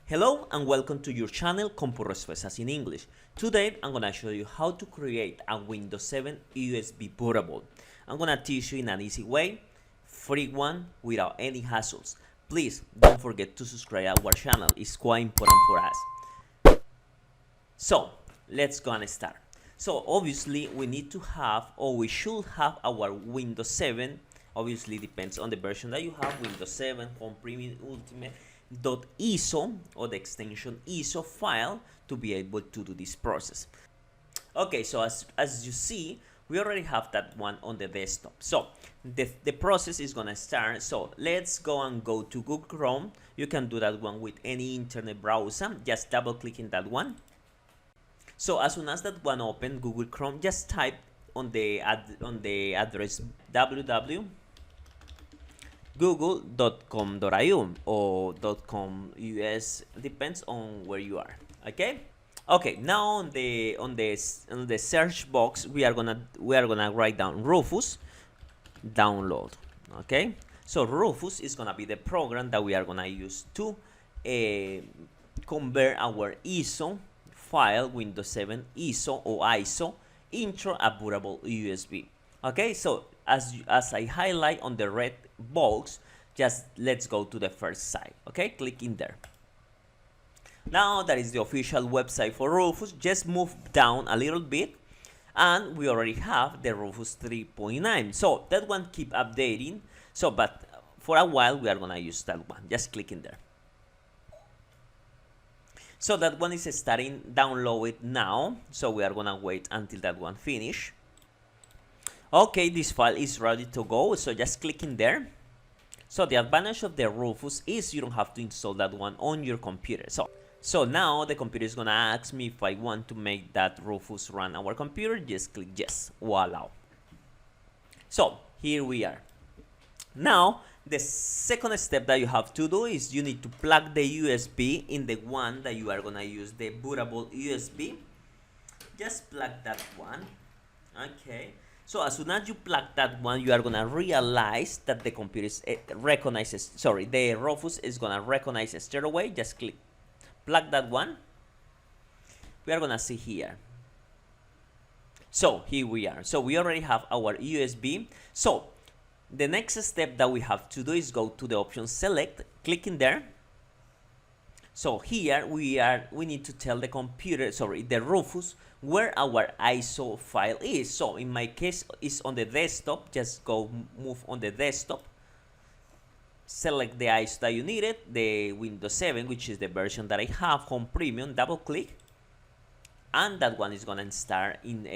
Hello and welcome to your channel Compu Respuestas in English. Today I'm gonna show you how to create a Windows 7 USB bootable. I'm gonna teach you in an easy way, free one without any hassles. Please don't forget to subscribe our channel, it's quite important for us. So let's go and start. So obviously we need to have, or we should have, our Windows 7. Obviously depends on the version that you have, Windows 7, Home Premium, Ultimate, .iso or the extension ISO file to be able to do this process. Okay, so as you see, we already have that one on the desktop. So the process is gonna start. So let's go to Google Chrome. You can do that one with any internet browser. Just double click in that one. So as soon as that one open Google Chrome, just type on the address www.google.com.au or .com US, depends on where you are. Okay, now on the search box we are gonna write down Rufus download. Okay, so Rufus is gonna be the program that we are gonna use to convert our ISO file, Windows 7 ISO or ISO, into a bootable USB. Okay, so as I highlight on the red box, just let's go to the first site. Okay, click in there. Now that is the official website for Rufus. Just move down a little bit and we already have the Rufus 3.9. So that one keep updating. So but for a while we are gonna use that one. Just click in there. So that one is starting download it now. So we are gonna wait until that one finish. Okay, this file is ready to go, so just click in there. So the advantage of the Rufus is you don't have to install that one on your computer. So now the computer is gonna ask me if I want to make that Rufus run our computer. Just click yes, voila. So here we are. Now the second step that you have to do is you need to plug the USB in the one that you are gonna use, the bootable USB. Just plug that one. Okay. So as soon as you plug that one, you are gonna realize that the computer recognizes, the Rufus is gonna recognize it straight away. Just click, plug that one. We are gonna see here. So here we are. So we already have our USB. So the next step that we have to do is go to the option select, click in there. So here we need to tell the computer, the Rufus, where our ISO file is. So in my case it's on the desktop. Just go move on the desktop, select the ISO that you needed, the Windows 7, which is the version that I have, Home Premium, double click, and that one is gonna start in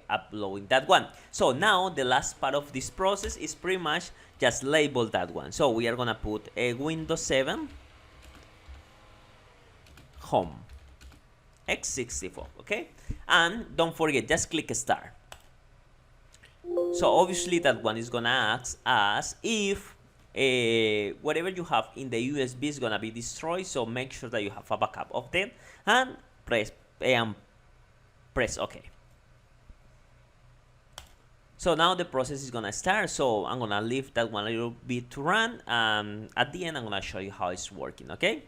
uploading that one. So now the last part of this process is pretty much just label that one. So we are gonna put a Windows 7 Home x64, okay, and don't forget, just click start. So obviously that one is gonna ask us if whatever you have in the USB is gonna be destroyed, so make sure that you have a backup of them and press OK. So now the process is gonna start, so I'm gonna leave that one a little bit to run. At the end I'm gonna show you how it's working. Okay,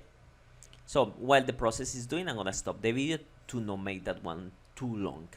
so while the process is doing, I'm gonna stop the video to not make that one too long.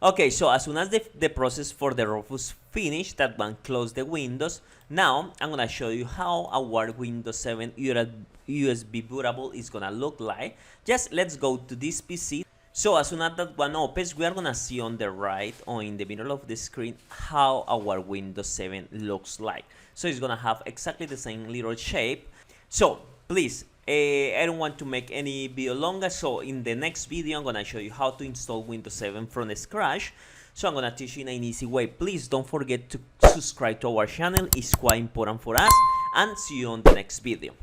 Okay, so as soon as the process for the Rufus finished, that one close the windows. Now I'm gonna show you how our Windows 7 USB bootable is gonna look like. Just let's go to this PC. So as soon as that one opens, we are gonna see on the right or in the middle of the screen how our Windows 7 looks like. So it's gonna have exactly the same little shape. So please, I don't want to make any video longer, so in the next video I'm gonna show you how to install Windows 7 from scratch. So I'm gonna teach you in an easy way. Please don't forget to subscribe to our channel, it's quite important for us, and see you on the next video.